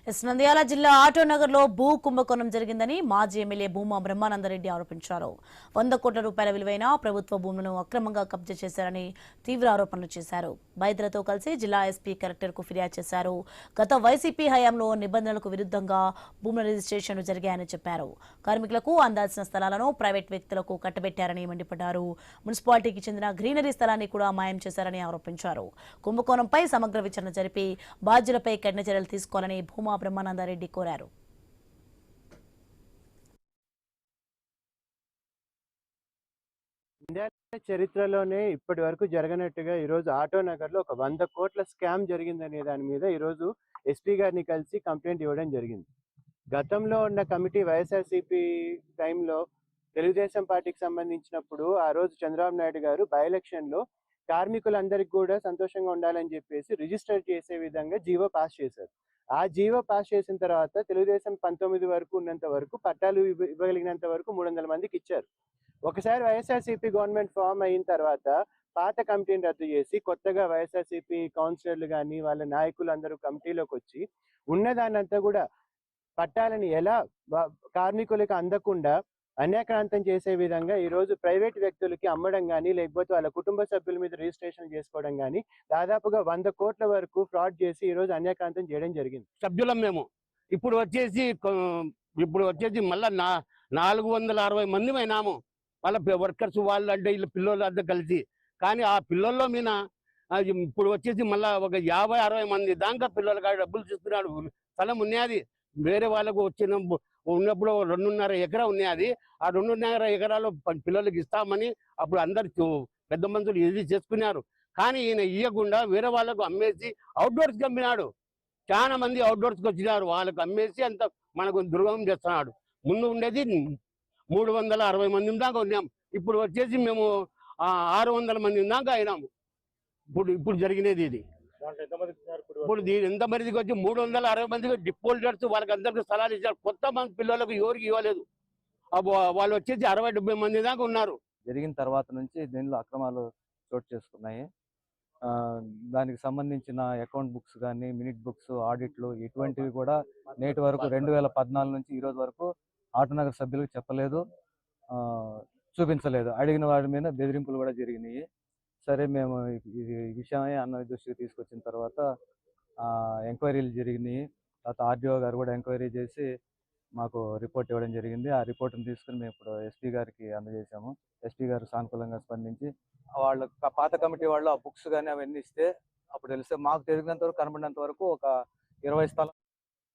నంద్యాల జిల్లా ఆటోనగర్లో భూ కుంభకోణం జరిగిందని మాజీ ఎమ్మెల్యే భూమా బ్రహ్మానందరెడ్డి ఆరోపించారు. 100 కోట్ల రూపాయల విలువైన ప్రభుత్వ భూములను అక్రమంగా కబ్జా చేశారని తీవ్ర ఆరోపణలు చేశారు. వైద్యులతో కలిసి జిల్లా ఎస్పీ కలెక్టర్కు ఫిర్యాదు చేశారు. గత వైసీపీ హయాంలో నిబంధనలకు విరుద్ధంగా భూముల రిజిస్ట్రేషన్లు జరిగాయని చెప్పారు. కార్మికులకు అందాల్సిన స్థలాలను ప్రైవేట్ వ్యక్తులకు కట్టబెట్టారని మండిపడ్డారు. మున్సిపాలిటీకి చెందిన గ్రీనరీ స్థలాన్ని కూడా మాయం చేశారని ఆరోపించారు. కుంభకోణంపై సమగ్ర విచారణ జరిపి బాధ్యులపై కఠిన చర్యలు తీసుకోవాలని భూమా బ్రహ్మానందరెడ్డి కోరారు. ఇండియా చరిత్రలోనే ఇప్పటి వరకు జరగనట్టుగా ఈరోజు ఆటోనగర్లో ఒక 100 కోట్ల స్కామ్ జరిగిందనే దాని మీద ఈరోజు ఎస్పీ గారిని కలిసి కంప్లైంట్ ఇవ్వడం జరిగింది. గతంలో ఉన్న కమిటీ వైఎస్ఆర్సీపీ టైంలో తెలుగుదేశం పార్టీకి సంబంధించినప్పుడు ఆ రోజు చంద్రబాబు నాయుడు గారు బై ఎలక్షన్లో కార్మికులందరికీ కూడా సంతోషంగా ఉండాలని చెప్పేసి రిజిస్టర్ చేసే విధంగా జీవో పాస్ చేశారు. ఆ జీవో పాస్ చేసిన తర్వాత తెలుగుదేశం 19 వరకు ఉన్నంత వరకు పట్టాలు ఇవ్వగలిగినంత వరకు 300 మందికి ఇచ్చారు. ఒకసారి వైఎస్ఆర్సీపీ గవర్నమెంట్ ఫామ్ అయిన తర్వాత పాత కమిటీని రద్దు చేసి కొత్తగా వైఎస్ఆర్సీపీ కౌన్సిలర్లు కానీ వాళ్ళ నాయకులు అందరూ కమిటీలోకి వచ్చి ఉన్నదాన్నంతా కూడా పట్టాలని ఎలా కార్మికులకు అందకుండా అన్యాక్రాంతం చేసే విధంగా ఈ రోజు ప్రైవేట్ వ్యక్తులకి అమ్మడం కానీ లేకపోతే వాళ్ళ కుటుంబ సభ్యుల మీద రిజిస్ట్రేషన్ చేసుకోవడం కానీ దాదాపుగా 100 కోట్ల వరకు ఫ్రాడ్ చేసి ఈ రోజు అన్యాక్రాంతం చేయడం జరిగింది. సభ్యులం మేము ఇప్పుడు వచ్చేసి మళ్ళా 460 మంది అయినాము. వాళ్ళ వర్కర్స్ వాళ్ళు అంటే వీళ్ళ పిల్లలు అంతా కలిసి. కానీ ఆ పిల్లల్లో మీద ఇప్పుడు వచ్చేసి మళ్ళా ఒక 50-60 మంది దాకా పిల్లలు కాదు డబ్బులు తీసుకున్నాడు. స్థలం ఉన్నది వేరే వాళ్ళకు ఉన్నప్పుడు 2.5 ఎకరా ఉన్నది. ఆ 2.5 ఎకరాలు పిల్లలకి ఇస్తామని అప్పుడు అందరు పెద్ద మనుషులు ఇది చేసుకున్నారు. కానీ ఈయన ఇవ్వకుండా వేరే వాళ్ళకు అమ్మేసి అవుట్డోర్స్కి అమ్మినాడు. చాలా మంది అవుట్డోర్స్కి వచ్చినారు, వాళ్ళకు అమ్మేసి అంత మనకు దుర్గమం చేస్తున్నాడు. ముందు ఉండేది 360 మంది దాకా ఉన్నాం, ఇప్పుడు వచ్చేసి మేము 600 మంది దాకా అయినాము. ఇప్పుడు జరిగినది ఇది. ఇప్పుడు ఎంతమందికి వచ్చి 360 మందికి డిపోల్టర్స్ వాళ్ళకి అందరికి స్థలాలు ఇచ్చారు. కొత్త మంది పిల్లలకు ఎవరికి ఇవ్వలేదు. వాళ్ళు వచ్చేసి 60-70 మంది దాకా ఉన్నారు. జరిగిన తర్వాత నుంచి దీనిలో అక్రమాలు చోటు చేసుకున్నాయి. దానికి సంబంధించిన అకౌంట్ బుక్స్ కానీ మినిట్ బుక్స్ ఆడిట్లు ఇటువంటివి కూడా నేటి వరకు 2014 నుంచి ఈ రోజు వరకు ఆటోనగర్ సభ్యులకు చెప్పలేదు, చూపించలేదు. అడిగిన వాడి మీద బెదిరింపులు కూడా జరిగినాయి. సరే మేము ఈ విషయమే అన్న దృష్టికి తీసుకొచ్చిన తర్వాత ఎంక్వైరీలు జరిగినాయి. తర్వాత ఆర్డీఓ గారు కూడా ఎంక్వైరీ చేసి మాకు రిపోర్ట్ ఇవ్వడం జరిగింది. ఆ రిపోర్ట్ని తీసుకుని మేము ఇప్పుడు ఎస్పీ గారికి అందజేశాము. ఎస్పీ గారు సానుకూలంగా స్పందించి వాళ్ళ పాత కమిటీ వాళ్ళు ఆ బుక్స్ కానీ అవన్నీ ఇస్తే అప్పుడు తెలిస్తే మాకు తెలిసినంత వరకు కనబడినంత వరకు ఒక 20 స్థలం